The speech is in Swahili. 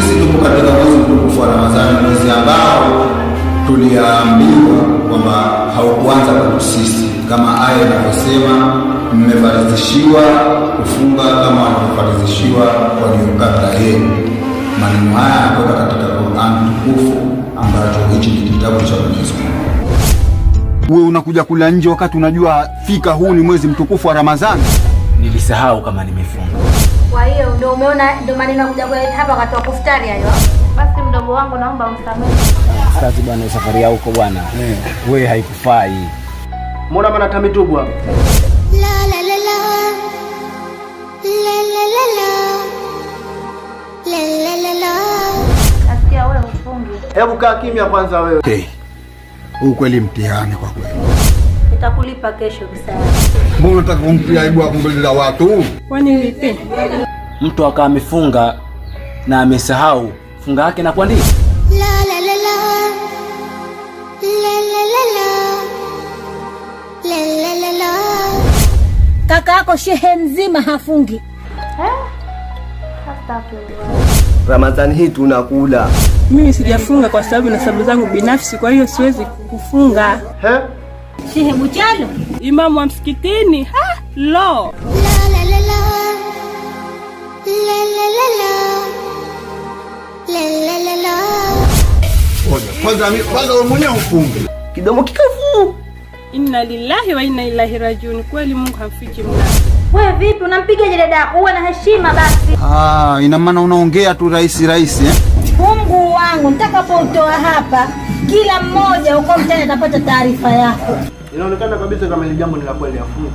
Sisi tupo katika mwezi mtukufu wa Ramadhani, mwezi ambao tuliambiwa kwamba haukuanza kwetu sisi, kama aya inavyosema, mmefaradhishiwa kufunga kama walivyofaradhishiwa walio kabla yenu. Maneno haya yanatoka katika Qur'an tukufu ambacho hichi ni kitabu cha Mwenyezi Mungu. Wewe unakuja kula nje wakati unajua fika huu ni mwezi mtukufu wa Ramadhani. Nilisahau kama nimefunga. Kwa hiyo ndio umeona, ndio maneno kuja kuleta hapa wakati wa kufutari hayo. Basi mdogo wangu, naomba umsamehe. Sasa bwana, safari yako huko bwana. Wewe haikufai. Mbona maana tamitubu hapa? La la la la. La la la la. La la la la. Asikia wewe ufungi. Hebu kaa kimya kwanza wewe. Okay. Huu kweli mtihani kwa kweli. Nitakulipa kesho kisaya. Mbona unataka kumtia aibu hapo mbele za watu? Kwani vipi? Mtu akawa amefunga na amesahau funga yake na kuandika. La la la la. La la la la. La la la la. Kaka yako shehe mzima hafungi. Ramadhani hii tunakula. Mimi sijafunga kwa sababu na sababu zangu binafsi, kwa hiyo siwezi kufunga. Shehe Buchalo, Imamu wa msikitini. Lo. La la la la. La la la la. La la la la. Kwanza wewe mwenyewe ufunge. Kidomo kikavu. Inna lillahi wa inna ilaihi rajiun. Kweli Mungu hamfichi mwana. wewe vipi unampiga je dada yako? Uwe na heshima basi. Ina maana unaongea tu rahisi eh? Mungu wangu, nitakapoutoa hapa, kila mmoja uko mtani atapata taarifa yako. Inaonekana kabisa kama hili jambo ni la kweli, afunge.